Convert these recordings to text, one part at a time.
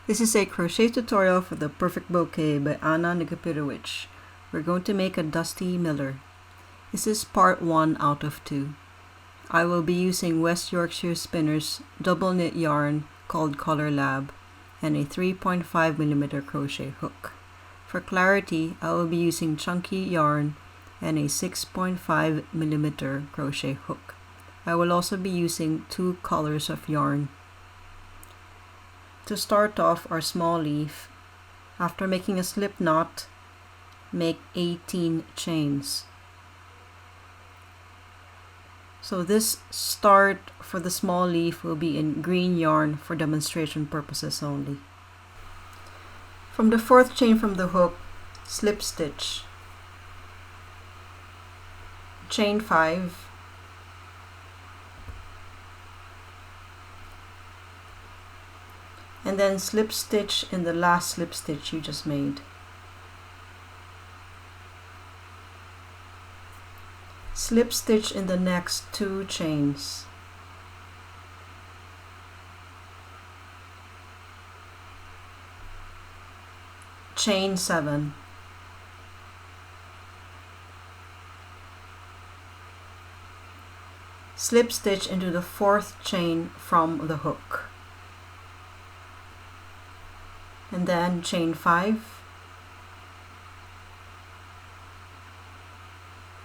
This is a crochet tutorial for the Perfect Bouquet by Anna Nikipirowicz. We're going to make a dusty miller. This is part 1 out of 2. I will be using West Yorkshire Spinners double knit yarn called ColourLab and a 3.5mm crochet hook. For clarity, I will be using chunky yarn and a 6.5mm crochet hook. I will also be using 2 colors of yarn. To start off our small leaf, after making a slip knot, make 18 chains. So this start for the small leaf will be in green yarn for demonstration purposes only. From the 4th chain from the hook, slip stitch, chain 5, and then slip stitch in the last slip stitch you just made. Slip stitch in the next 2 chains. Chain 7. Slip stitch into the 4th chain from the hook. And then chain 5,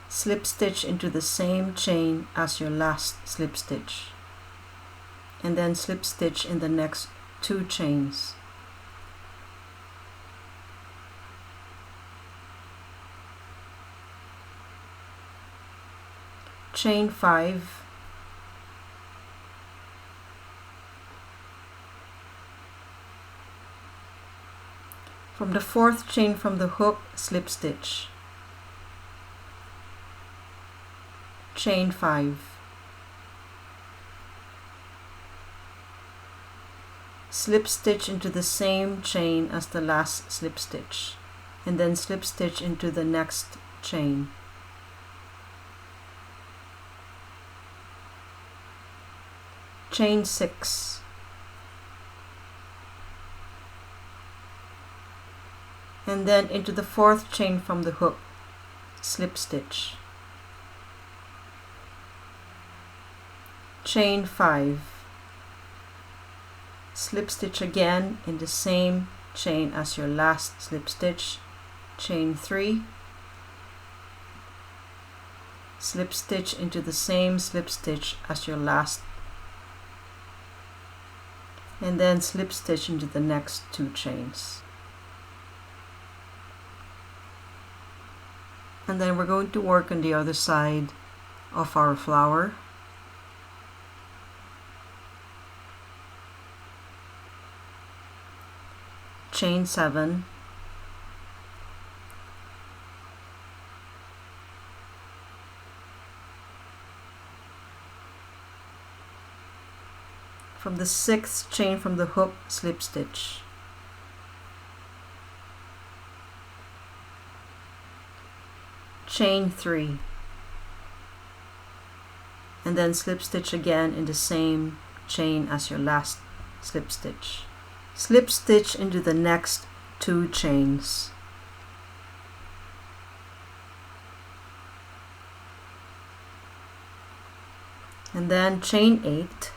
slip stitch into the same chain as your last slip stitch, and then slip stitch in the next 2 chains. Chain 5, from the 4th chain from the hook, slip stitch, chain 5, slip stitch into the same chain as the last slip stitch, and then slip stitch into the next chain. Chain 6, and then into the 4th chain from the hook, slip stitch, chain 5, slip stitch again in the same chain as your last slip stitch, chain 3, slip stitch into the same slip stitch as your last, and then slip stitch into the next 2 chains. And then we're going to work on the other side of our flower. Chain 7, from the 6th chain from the hook, slip stitch, chain 3, and then slip stitch again in the same chain as your last slip stitch. Slip stitch into the next 2 chains. And then chain 8,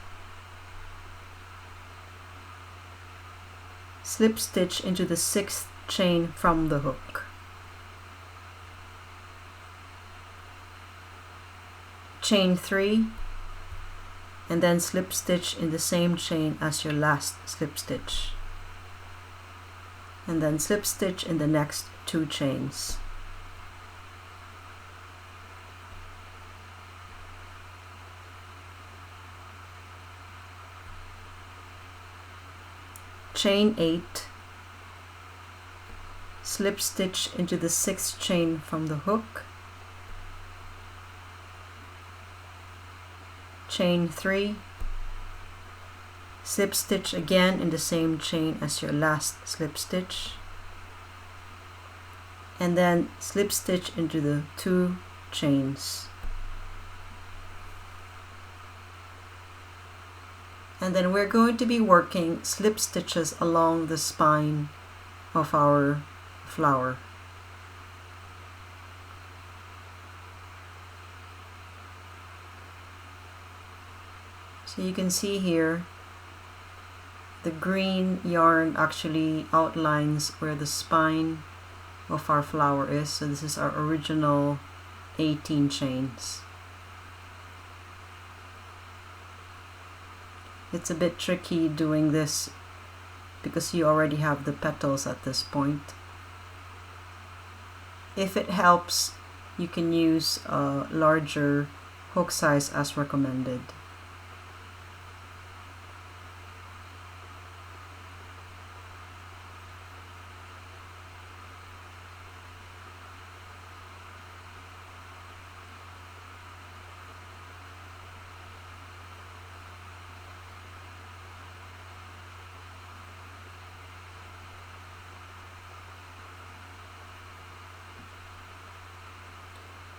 slip stitch into the 6th chain from the hook. Chain 3, and then slip stitch in the same chain as your last slip stitch, and then slip stitch in the next 2 chains. Chain 8, slip stitch into the 6th chain from the hook, chain 3, slip stitch again in the same chain as your last slip stitch, and then slip stitch into the 2 chains. And then we're going to be working slip stitches along the spine of our flower. So you can see here the green yarn actually outlines where the spine of our flower is. So this is our original 18 chains. It's a bit tricky doing this because you already have the petals at this point. If it helps, you can use a larger hook size as recommended.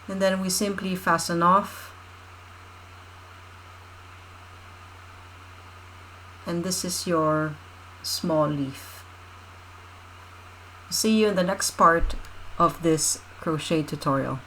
And then we simply fasten off. And this is your small leaf. See you in the next part of this crochet tutorial.